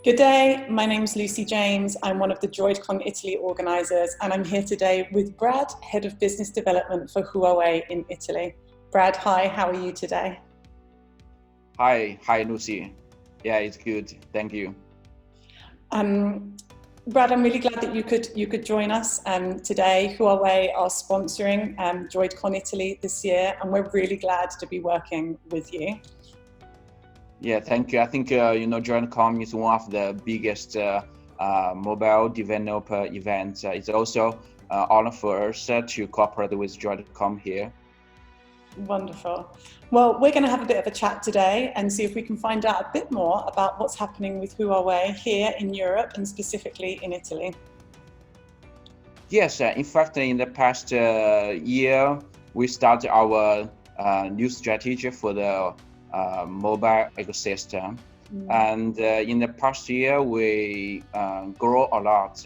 Good day, my name's Lucy James. I'm one of the Droidcon Italy organisers, and I'm here today with Brad, Head of Business Development for Huawei in Italy. Brad, hi, how are you today? Hi Lucy. Yeah, it's good, thank you. Brad, I'm really glad that you could join us today. Huawei are sponsoring Droidcon Italy this year, and we're really glad to be working with you. Yeah, thank you. I think Droidcon is one of the biggest mobile developer events. It's also honor for us to cooperate with Droidcon here. Wonderful. Well, we're going to have a bit of a chat today and see if we can find out a bit more about what's happening with Huawei here in Europe and specifically in Italy. Yes, in fact, in the past year, we started our new strategy for the mobile ecosystem. And in the past year, we grow a lot.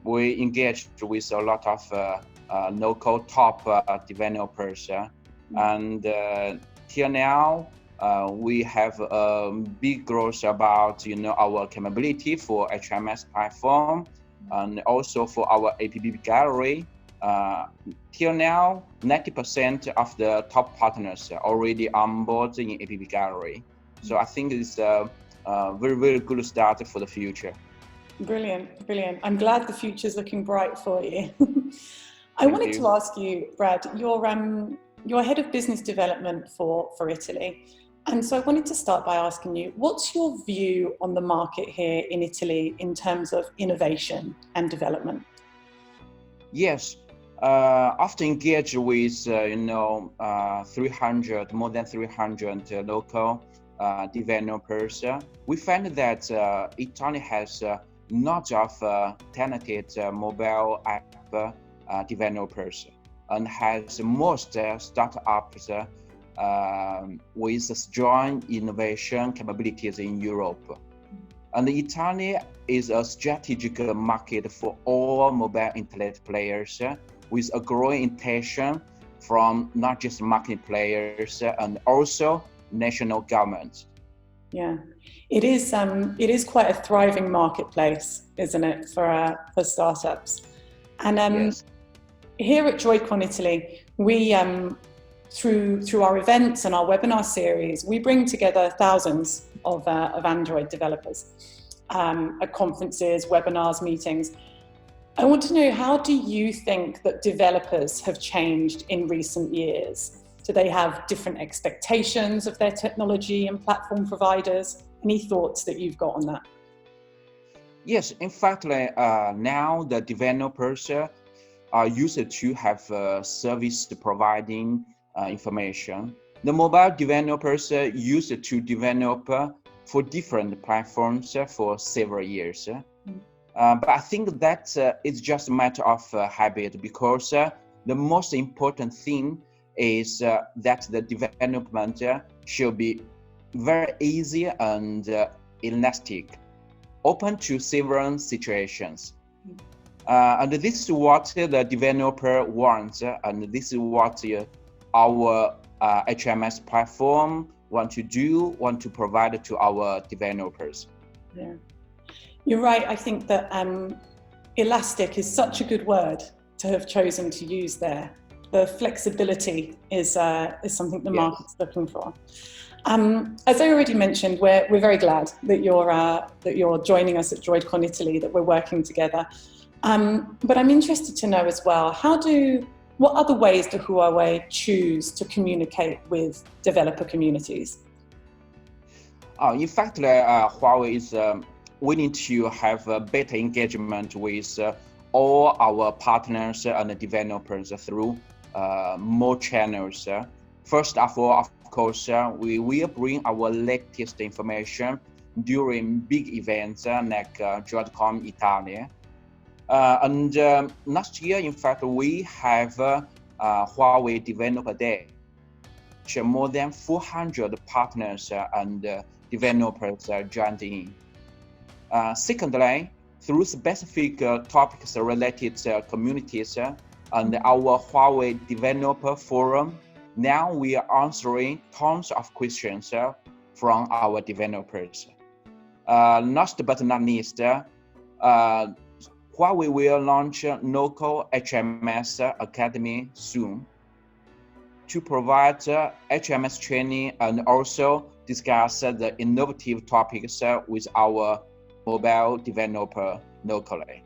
We engaged with a lot of local top developers. And till now, we have big growth about our capability for HMS platform and also for our app gallery. Till now, 90% of the top partners are already on board in app gallery. So I think it's a very good start for the future. Brilliant, brilliant. I'm glad the future's looking bright for you. I wanted to ask you, Brad, you're head of business development for Italy. And so I wanted to start by asking you, what's your view on the market here in Italy in terms of innovation and development? Yes, after engage with more than 300 local developers, we find that Italy has not of talented mobile app developers and has most startups with strong innovation capabilities in Europe. And Italy is a strategic market for all mobile internet players with a growing intention from not just market players and also national governments. Yeah, it is quite a thriving marketplace, isn't it, for startups? And yes. Here at Droidcon Italy, we through our events and our webinar series, we bring together thousands of Android developers at conferences, webinars, meetings. I want to know, how do you think that developers have changed in recent years? Do they have different expectations of their technology and platform providers? Any thoughts that you've got on that? Yes, in fact, now the developers are used to have service providing information. The mobile developers used to develop for different platforms for several years. But I think that it's just a matter of habit, because the most important thing is that the development should be very easy and elastic, open to several situations. And this is what the developer wants, and this is what our HMS platform want to provide to our developers. Yeah, you're right. I think that elastic is such a good word to have chosen to use there. The flexibility is something the market's looking for. As I already mentioned, we're very glad that you're joining us at Droidcon Italy, that we're working together. But I'm interested to know as well, what other ways do Huawei choose to communicate with developer communities? In fact, Huawei is willing to have a better engagement with all our partners and developers through more channels. First of all, of course, we will bring our latest information during big events like Droidcon Italy. And last year, in fact, we have Huawei Developer Day. More than 400 partners and developers joined in. Secondly, through specific topics related to communities and our Huawei Developer Forum, now we are answering tons of questions from our developers. last but not least, Huawei will launch a local HMS Academy soon to provide HMS training and also discuss the innovative topics with our mobile developer locally.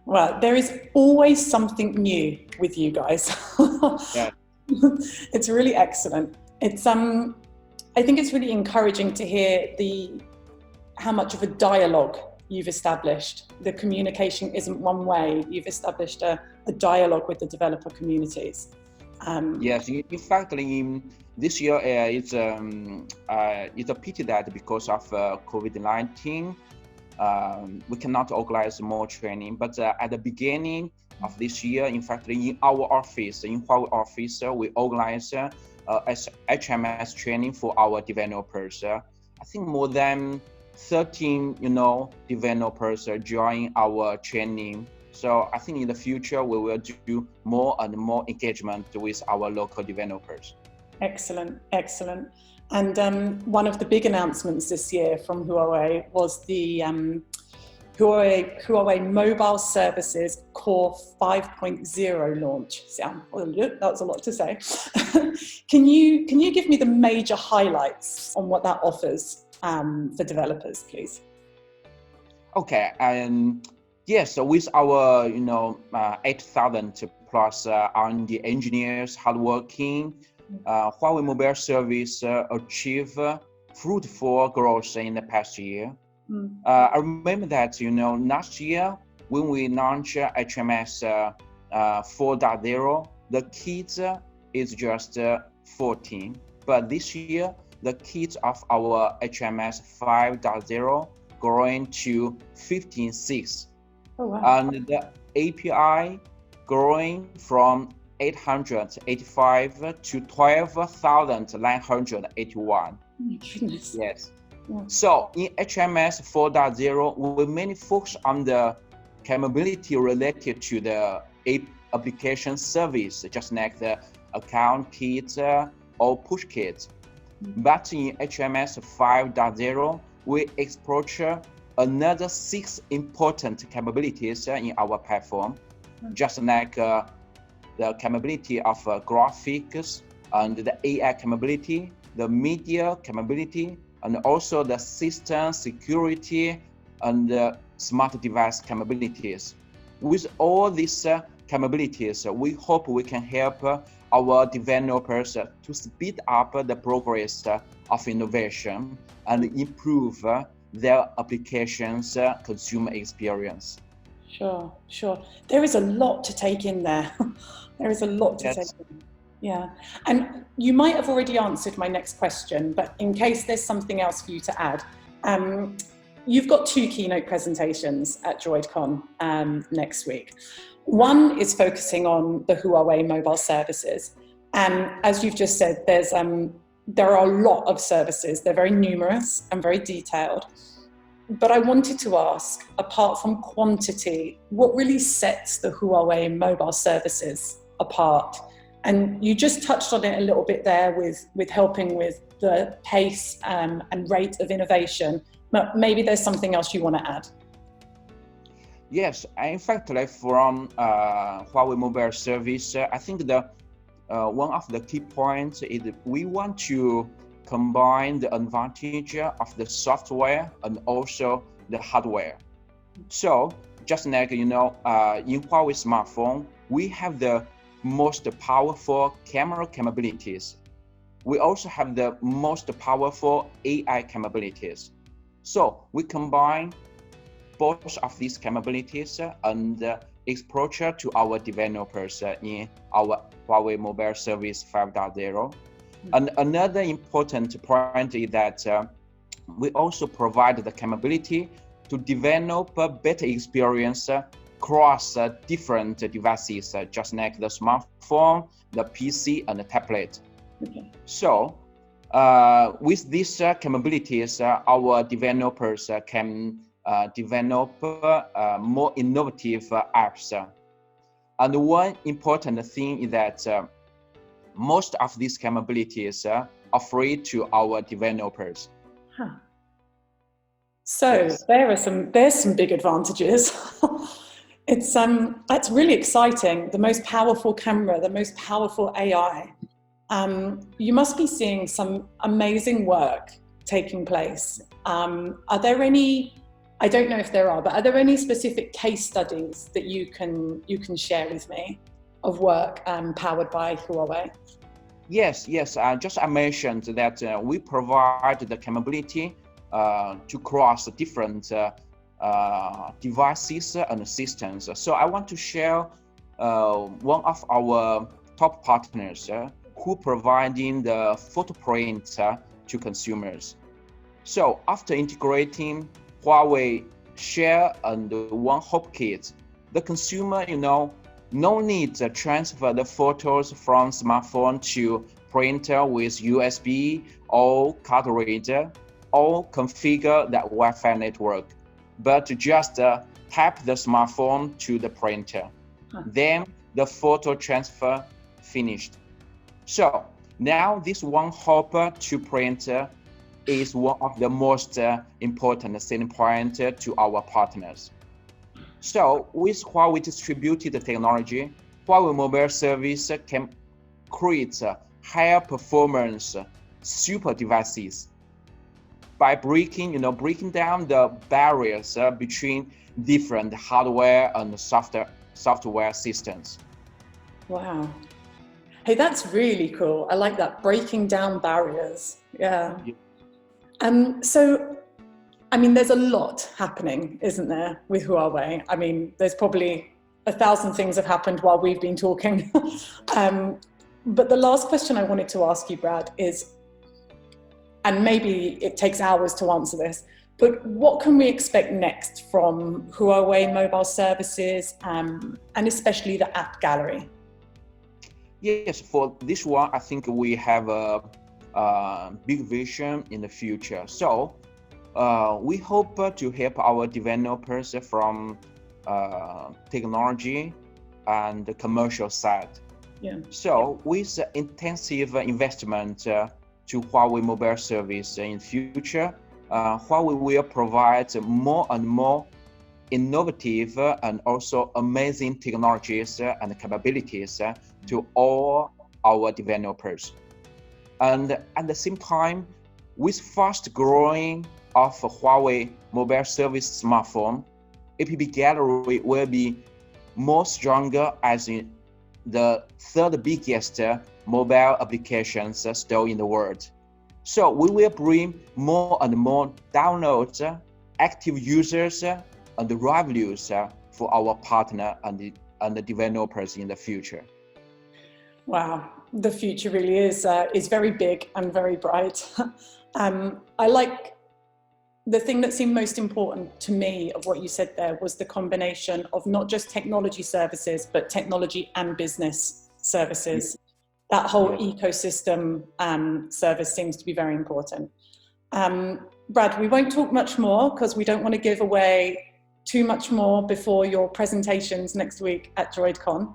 Well, there is always something new with you guys. Yeah. It's really excellent. It's I think it's really encouraging to hear how much of a dialogue you've established. The communication isn't one way. You've established a dialogue with the developer communities. Yes, in fact, this year it's a pity that because of COVID-19, we cannot organize more training. But at the beginning of this year, in fact, in our office, in Huawei office, we organize HMS training for our developers. I think more than 13, developers join our training. So I think in the future, we will do more and more engagement with our local developers. Excellent, excellent. And one of the big announcements this year from Huawei was the Huawei Mobile Services Core 5.0 launch. That was a lot to say. Can you give me the major highlights on what that offers for developers, please? Okay, yes, so with our 8,000 plus R&D engineers hardworking, Huawei Mobile Service achieved fruitful growth in the past year. I remember that last year when we launched HMS 4.0, the kids is just 14, but this year the kids of our HMS 5.0 growing to 15.6. Oh, wow. And the API growing from 885 to 12,981. Oh my goodness. Yes. Yeah. So in HMS 4.0, we mainly focus on the capability related to the application service, just like the account kits or push kits. But in HMS 5.0, we explore another 6 important capabilities in our platform, just like the capability of graphics and the AI capability, the media capability, and also the system security and the smart device capabilities. With all these capabilities, we hope we can help our developers to speed up the progress of innovation and improve their applications consumer experience. Sure. There is a lot to take in there. There is a lot to take in. Yeah. And you might have already answered my next question, but in case there's something else for you to add, you've got 2 keynote presentations at Droidcon next week. One is focusing on the Huawei Mobile Services. And as you've just said, there are a lot of services. They're very numerous and very detailed. But I wanted to ask, apart from quantity, what really sets the Huawei Mobile Services apart? And you just touched on it a little bit there with helping with the pace and rate of innovation. But maybe there's something else you want to add. Yes, in fact, from Huawei Mobile Service, I think one of the key points is we want to combine the advantage of the software and also the hardware. So just like, in Huawei smartphone, we have the most powerful camera capabilities. We also have the most powerful AI capabilities. So we combine both of these capabilities and exposure to our developers in our Huawei Mobile Service 5.0. And another important point is that we also provide the capability to develop a better experience across different devices, just like the smartphone, the PC, and the tablet. Okay. So with these capabilities, our developers can develop more innovative apps. And one important thing is that most of these capabilities are free to our developers. Huh. So Yes. there's some big advantages. It's really exciting. The most powerful camera, the most powerful AI. You must be seeing some amazing work taking place. Are there any? I don't know if there are, but are there any specific case studies that you can share with me of work powered by Huawei? Yes, yes. I mentioned that we provide the capability to cross different devices and systems. So I want to share one of our top partners who providing the photo print to consumers. So after integrating Huawei Share and One Hop Kit, the consumer, no need to transfer the photos from smartphone to printer with USB or card reader or configure that Wi-Fi network, but just tap the smartphone to the printer. Then the photo transfer finished. So now this one hopper to printer is one of the most important selling point to our partners. So with Huawei distributed technology, Huawei Mobile Service can create higher performance super devices by breaking down the barriers between different hardware and software systems. Wow. Hey, that's really cool. I like that, breaking down barriers. Yeah. So, I mean, there's a lot happening, isn't there, with Huawei? I mean, there's probably 1,000 things have happened while we've been talking. But the last question I wanted to ask you, Brad, is, and maybe it takes hours to answer this, but what can we expect next from Huawei Mobile Services and especially the app gallery? Yes, for this one, I think we have a big vision in the future. So we hope to help our developers from technology and the commercial side. Yeah. So with intensive investment to Huawei Mobile Service in future, Huawei will provide more and more innovative and also amazing technologies and capabilities to all our developers. And at the same time, with fast growing of Huawei Mobile Service smartphone, App Gallery will be more stronger as in the third biggest mobile applications store in the world. So we will bring more and more downloads, active users, and revenues for our partner and the developers in the future. Wow, the future really is very big and very bright. I like the thing that seemed most important to me of what you said there was the combination of not just technology services, but technology and business services. That whole ecosystem service seems to be very important. Brad, we won't talk much more because we don't want to give away too much more before your presentations next week at Droidcon.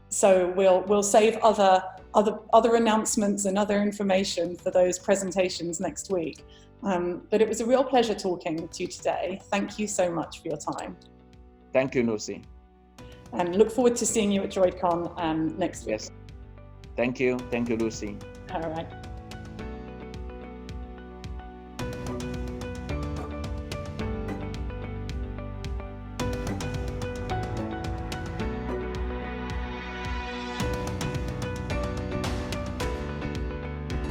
So we'll save other announcements and other information for those presentations next week. But it was a real pleasure talking to you today. Thank you so much for your time. Thank you, Lucy. And look forward to seeing you at Droidcon next week. Yes. Thank you, Lucy. All right.